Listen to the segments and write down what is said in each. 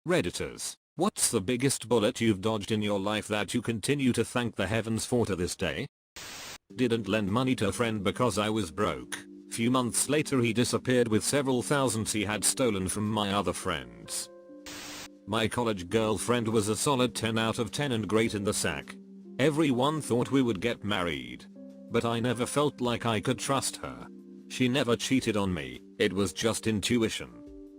Redditors, what's the biggest bullet you've dodged in your life that you continue to thank the heavens for to this day? Didn't lend money to a friend because I was broke. Few months later he disappeared with several thousands he had stolen from my other friends. My college girlfriend was a solid 10 out of 10 and great in the sack. Everyone thought we would get married. But I never felt like I could trust her. She never cheated on me, it was just intuition.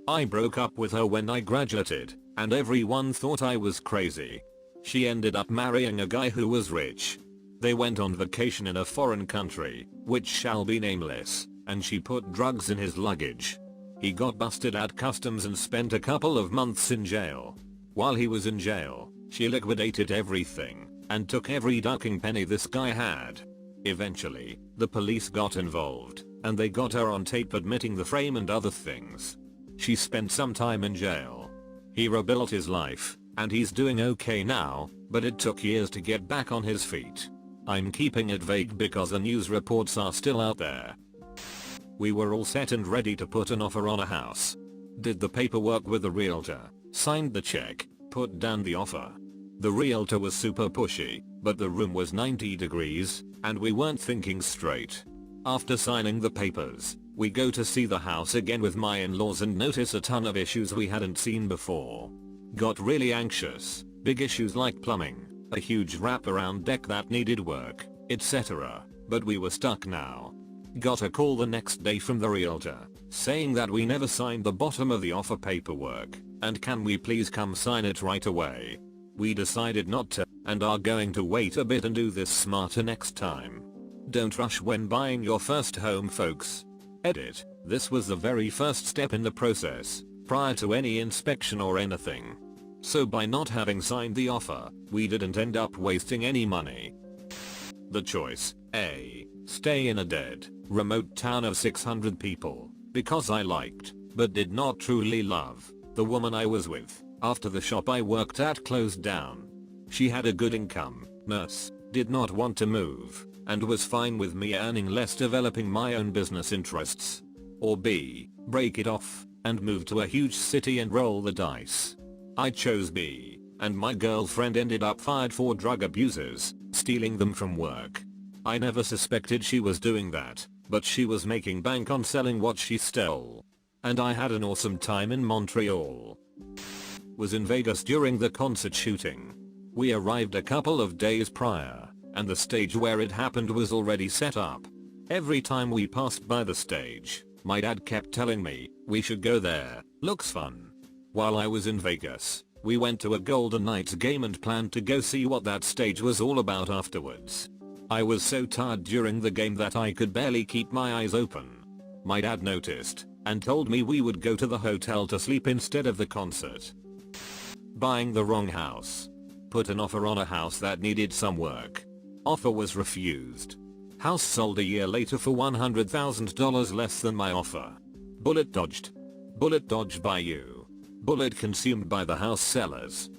I broke up with her when I graduated, and everyone thought I was crazy. She ended up marrying a guy who was rich. They went on vacation in a foreign country, which shall be nameless, and she put drugs in his luggage. He got busted at customs and spent a couple of months in jail. While he was in jail, she liquidated everything and took every ducking penny this guy had. Eventually, the police got involved, and they got her on tape admitting the frame and other things. She spent some time in jail. He rebuilt his life, and he's doing okay now, but it took years to get back on his feet. I'm keeping it vague because the news reports are still out there. We were all set and ready to put an offer on a house. Did the paperwork with the realtor, signed the check, put down the offer. The realtor was super pushy, but the room was 90 degrees, and we weren't thinking straight. After signing the papers, we go to see the house again with my in-laws and notice a ton of issues we hadn't seen before. Got really anxious, big issues like plumbing, a huge wraparound deck that needed work, etc. But we were stuck now. Got a call the next day from the realtor, saying that we never signed the bottom of the offer paperwork, and can we please come sign it right away. We decided not to, and are going to wait a bit and do this smarter next time. Don't rush when buying your first home, folks. Edit. This was the very first step in the process, prior to any inspection or anything. So by not having signed the offer, we didn't end up wasting any money. The choice: A. Stay in a dead, remote town of 600 people, because I liked, but did not truly love, the woman I was with, after the shop I worked at closed down. She had a good income, nurse, did not want to move, and was fine with me earning less developing my own business interests. Or B. Break it off, and move to a huge city and roll the dice. I chose B, and my girlfriend ended up fired for drug abusers, stealing them from work. I never suspected she was doing that, but she was making bank on selling what she stole. And I had an awesome time in Montreal. Was in Vegas during the concert shooting. We arrived a couple of days prior, and the stage where it happened was already set up. Every time we passed by the stage, my dad kept telling me, we should go there, looks fun. While I was in Vegas, we went to a Golden Knights game and planned to go see what that stage was all about afterwards. I was so tired during the game that I could barely keep my eyes open. My dad noticed, and told me we would go to the hotel to sleep instead of the concert. Buying the wrong house. Put an offer on a house that needed some work. Offer was refused. House sold a year later for $100,000 less than my offer. Bullet dodged. Bullet dodged by you. Bullet consumed by the house sellers.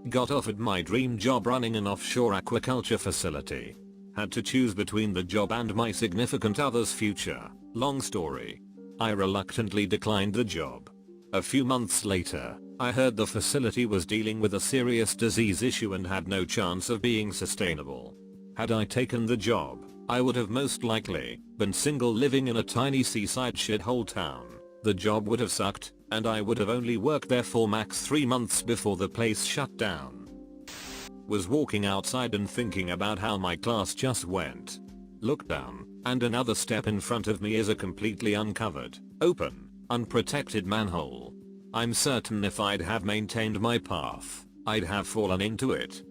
Got offered my dream job running an offshore aquaculture facility. Had to choose between the job and my significant other's future. Long story. I reluctantly declined the job. A few months later, I heard the facility was dealing with a serious disease issue and had no chance of being sustainable. Had I taken the job, I would have most likely been single living in a tiny seaside shithole town. The job would have sucked, and I would have only worked there for max 3 months before the place shut down. Was walking outside and thinking about how my class just went. Look down, and another step in front of me is a completely uncovered, open, unprotected manhole. I'm certain if I'd have maintained my path, I'd have fallen into it.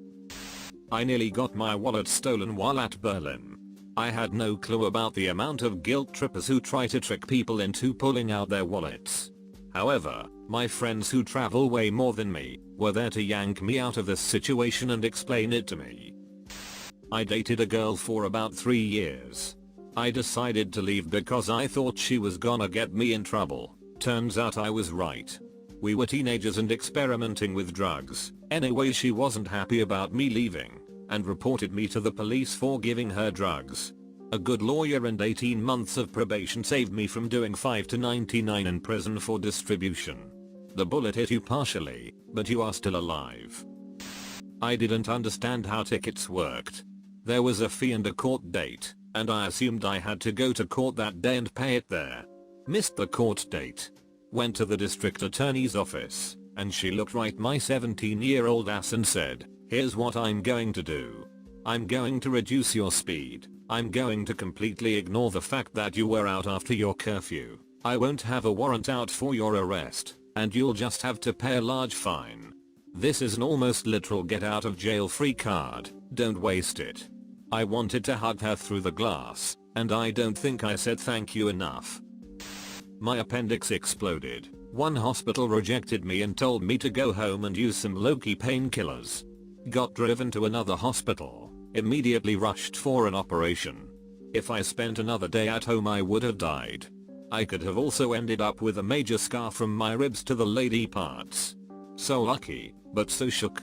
I nearly got my wallet stolen while at Berlin. I had no clue about the amount of guilt trippers who try to trick people into pulling out their wallets. However, my friends who travel way more than me were there to yank me out of this situation and explain it to me. I dated a girl for about 3 years. I decided to leave because I thought she was gonna get me in trouble. Turns out I was right. We were teenagers and experimenting with drugs. Anyway, she wasn't happy about me leaving and reported me to the police for giving her drugs. A good lawyer and 18 months of probation saved me from doing 5 to 99 in prison for distribution. The bullet hit you partially, but you are still alive. I didn't understand how tickets worked. There was a fee and a court date, and I assumed I had to go to court that day and pay it there. Missed the court date. Went to the district attorney's office, and she looked right my 17-year-old ass and said, "Here's what I'm going to do. I'm going to reduce your speed. I'm going to completely ignore the fact that you were out after your curfew. I won't have a warrant out for your arrest, and you'll just have to pay a large fine. This is an almost literal get out of jail free card, don't waste it." I wanted to hug her through the glass, and I don't think I said thank you enough. My appendix exploded. One hospital rejected me and told me to go home and use some low-key painkillers. Got driven to another hospital, immediately rushed for an operation. If I spent another day at home I would have died. I could have also ended up with a major scar from my ribs to the lady parts. So lucky, but so shook.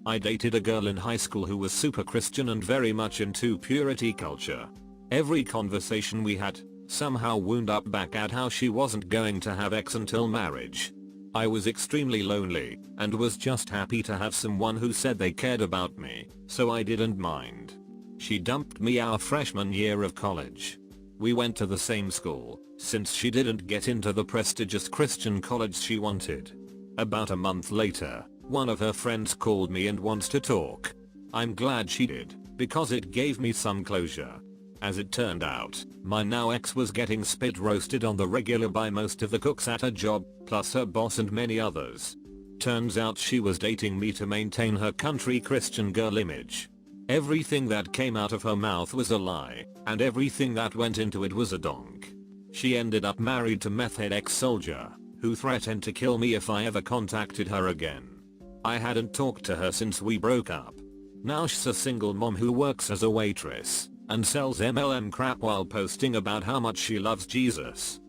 I dated a girl in high school who was super Christian and very much into purity culture. Every conversation we had somehow wound up back at how she wasn't going to have sex until marriage. I was extremely lonely and was just happy to have someone who said they cared about me, so I didn't mind. She dumped me our freshman year of college. We went to the same school, since she didn't get into the prestigious Christian college she wanted. About a month later, one of her friends called me and wants to talk. I'm glad she did, because it gave me some closure. As it turned out, my now ex was getting spit roasted on the regular by most of the cooks at her job, plus her boss and many others. Turns out she was dating me to maintain her country Christian girl image. Everything that came out of her mouth was a lie, and everything that went into it was a donk. She ended up married to meth head ex-soldier, who threatened to kill me if I ever contacted her again. I hadn't talked to her since we broke up. Now she's a single mom who works as a waitress and sells MLM crap while posting about how much she loves Jesus.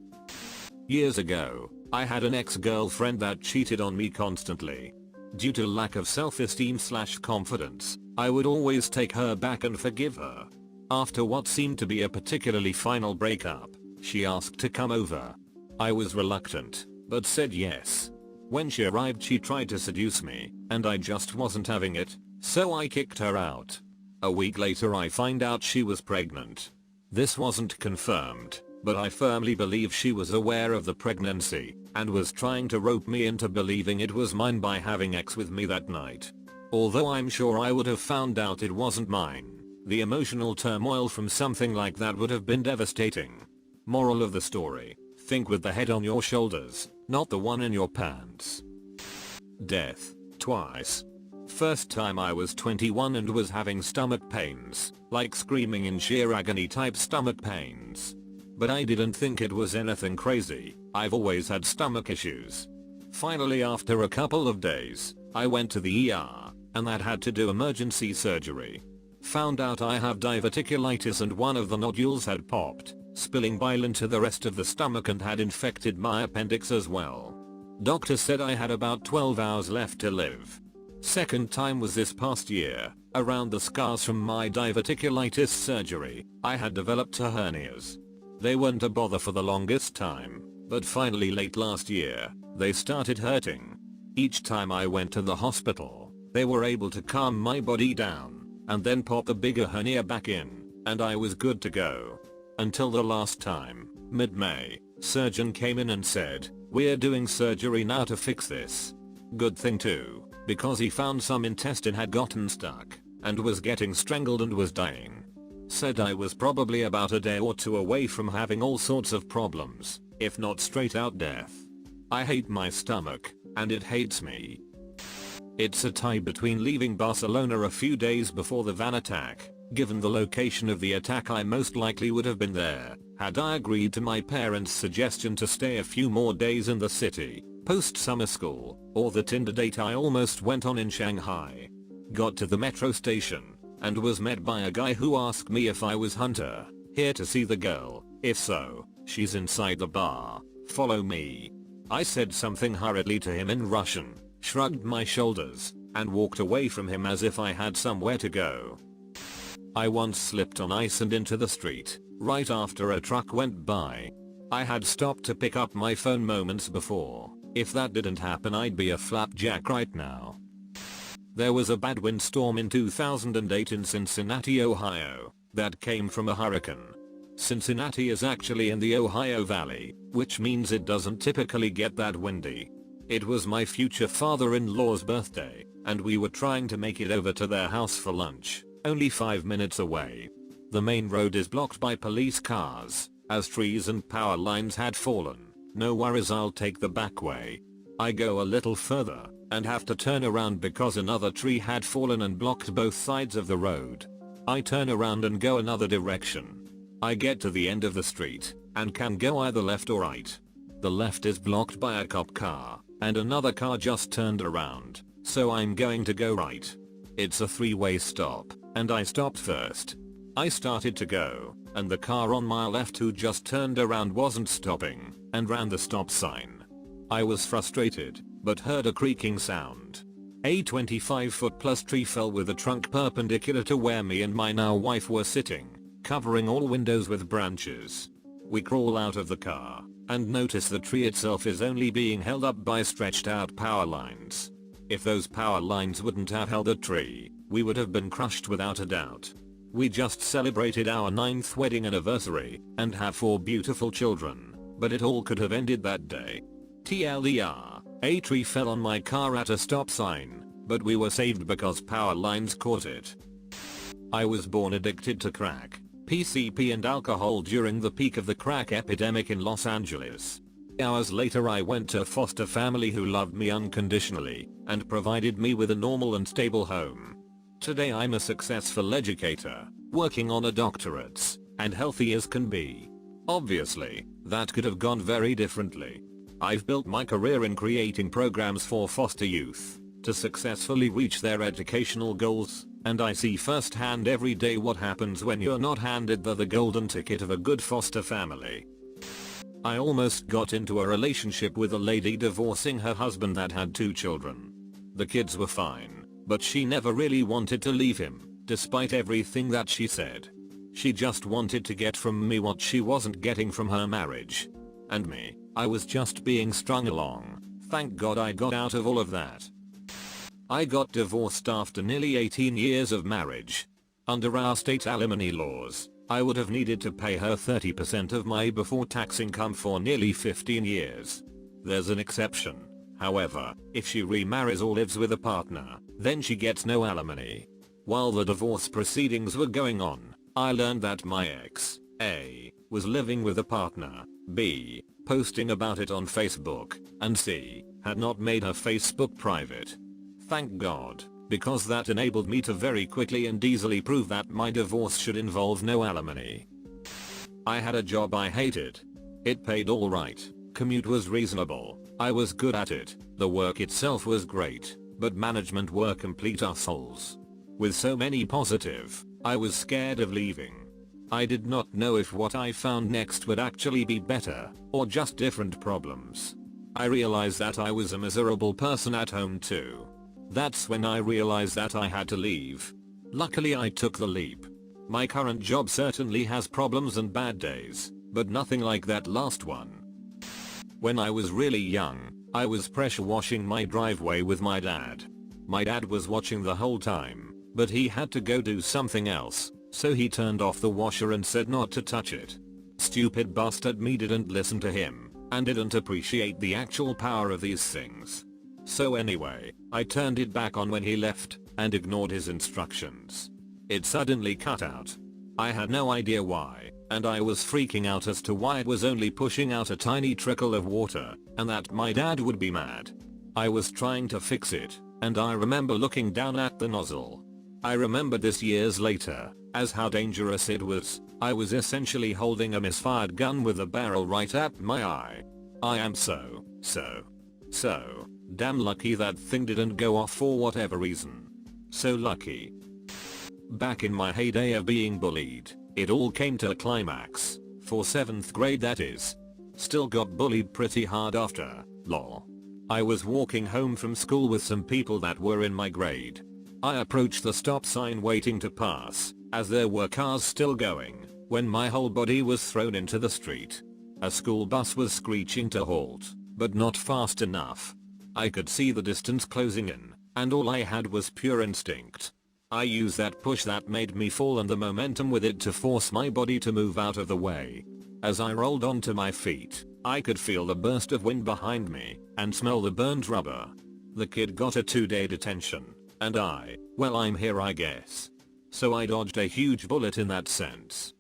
Years ago, I had an ex-girlfriend that cheated on me constantly. Due to lack of self-esteem/confidence, I would always take her back and forgive her. After what seemed to be a particularly final breakup, she asked to come over. I was reluctant, but said yes. When she arrived she tried to seduce me, and I just wasn't having it, so I kicked her out. A week later I find out she was pregnant. This wasn't confirmed, but I firmly believe she was aware of the pregnancy, and was trying to rope me into believing it was mine by having sex with me that night. Although I'm sure I would have found out it wasn't mine, the emotional turmoil from something like that would have been devastating. Moral of the story: think with the head on your shoulders, not the one in your pants. Death, twice. First time I was 21 and was having stomach pains, like screaming in sheer agony type stomach pains. But I didn't think it was anything crazy. I've always had stomach issues. Finally, after a couple of days, I went to the ER, and that had to do emergency surgery. Found out I have diverticulitis and one of the nodules had popped, spilling bile into the rest of the stomach and had infected my appendix as well. Doctor said I had about 12 hours left to live. Second time was this past year, around the scars from my diverticulitis surgery. I had developed 2 hernias. They weren't a bother for the longest time, but finally late last year, they started hurting. Each time I went to the hospital, they were able to calm my body down, and then pop the bigger hernia back in, and I was good to go. Until the last time, mid-May, surgeon came in and said, "We're doing surgery now to fix this." Good thing too, because he found some intestine had gotten stuck, and was getting strangled and was dying. Said I was probably about a day or 2 away from having all sorts of problems, if not straight out death. I hate my stomach, and it hates me. It's a tie between leaving Barcelona a few days before the van attack. Given the location of the attack, I most likely would have been there, had I agreed to my parents' suggestion to stay a few more days in the city, post summer school, or the Tinder date I almost went on in Shanghai. Got to the metro station, and was met by a guy who asked me if I was Hunter, here to see the girl. If so, she's inside the bar, follow me. I said something hurriedly to him in Russian, shrugged my shoulders, and walked away from him as if I had somewhere to go. I once slipped on ice and into the street, right after a truck went by. I had stopped to pick up my phone moments before. If that didn't happen, I'd be a flapjack right now. There was a bad windstorm in 2008 in Cincinnati, Ohio, that came from a hurricane. Cincinnati is actually in the Ohio Valley, which means it doesn't typically get that windy. It was my future father-in-law's birthday, and we were trying to make it over to their house for lunch, only 5 minutes away. The main road is blocked by police cars, as trees and power lines had fallen. No worries, I'll take the back way. I go a little further, and have to turn around because another tree had fallen and blocked both sides of the road. I turn around and go another direction. I get to the end of the street, and can go either left or right. The left is blocked by a cop car, and another car just turned around, so I'm going to go right. It's a three-way stop, and I stopped first. I started to go, and the car on my left who just turned around wasn't stopping, and ran the stop sign. I was frustrated, but heard a creaking sound. A 25-foot plus tree fell with the trunk perpendicular to where me and my now wife were sitting, covering all windows with branches. We crawl out of the car, and notice the tree itself is only being held up by stretched out power lines. If those power lines wouldn't have held the tree, we would have been crushed without a doubt. We just celebrated our 9th wedding anniversary, and have 4 beautiful children, but it all could have ended that day. TLDR, a tree fell on my car at a stop sign, but we were saved because power lines caught it. I was born addicted to crack, PCP and alcohol during the peak of the crack epidemic in Los Angeles. Hours later I went to a foster family who loved me unconditionally and provided me with a normal and stable home. Today I'm a successful educator, working on a doctorate, and healthy as can be. Obviously, that could have gone very differently. I've built my career in creating programs for foster youth to successfully reach their educational goals, and I see firsthand every day what happens when you're not handed the golden ticket of a good foster family. I almost got into a relationship with a lady divorcing her husband that had 2 children. The kids were fine, but she never really wanted to leave him, despite everything that she said. She just wanted to get from me what she wasn't getting from her marriage. And me, I was just being strung along. Thank God I got out of all of that. I got divorced after nearly 18 years of marriage. Under our state alimony laws, I would have needed to pay her 30% of my before tax income for nearly 15 years. There's an exception. However, if she remarries or lives with a partner, then she gets no alimony. While the divorce proceedings were going on, I learned that my ex, A, was living with a partner, B, posting about it on Facebook, and C, had not made her Facebook private. Thank God, because that enabled me to very quickly and easily prove that my divorce should involve no alimony. I had a job I hated. It paid alright, commute was reasonable, I was good at it, the work itself was great, but management were complete assholes. With so many positive, I was scared of leaving. I did not know if what I found next would actually be better, or just different problems. I realized that I was a miserable person at home too. That's when I realized that I had to leave. Luckily I took the leap. My current job certainly has problems and bad days, but nothing like that last one. When I was really young, I was pressure washing my driveway with my dad. My dad was watching the whole time, but he had to go do something else, so he turned off the washer and said not to touch it. Stupid bastard me didn't listen to him, and didn't appreciate the actual power of these things. So anyway, I turned it back on when he left, and ignored his instructions. It suddenly cut out. I had no idea why, and I was freaking out as to why it was only pushing out a tiny trickle of water, and that my dad would be mad. I was trying to fix it, and I remember looking down at the nozzle. I remember this years later, as how dangerous it was. I was essentially holding a misfired gun with a barrel right at my eye. I am so damn lucky that thing didn't go off for whatever reason. So lucky. Back in my heyday of being bullied, it all came to a climax. For 7th grade that is. Still got bullied pretty hard after, lol. I was walking home from school with some people that were in my grade. I approached the stop sign waiting to pass, as there were cars still going, when my whole body was thrown into the street. A school bus was screeching to halt. but not fast enough. I could see the distance closing in, and all I had was pure instinct. I used that push that made me fall and the momentum with it to force my body to move out of the way. As I rolled onto my feet, I could feel the burst of wind behind me and smell the burned rubber. The kid got a 2-day detention, and I'm here I guess. So I dodged a huge bullet in that sense.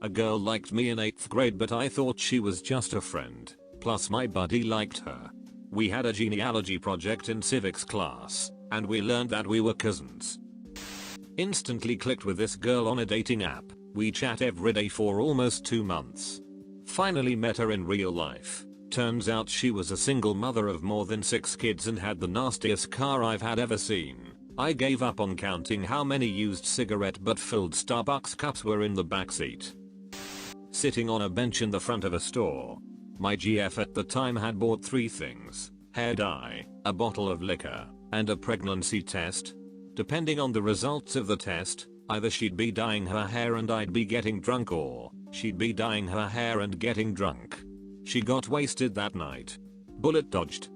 A girl liked me in 8th grade but I thought she was just a friend, plus my buddy liked her. We had a genealogy project in civics class, and we learned that we were cousins. Instantly clicked with this girl on a dating app. We chat every day for almost 2 months. Finally met her in real life. Turns out she was a single mother of more than 6 kids and had the nastiest car I've had ever seen. I gave up on counting how many used cigarette butt filled Starbucks cups were in the backseat. Sitting on a bench in the front of a store. My GF at the time had bought 3 things: hair dye, a bottle of liquor, and a pregnancy test. Depending on the results of the test, either she'd be dyeing her hair and I'd be getting drunk, or she'd be dyeing her hair and getting drunk. She got wasted that night. Bullet dodged.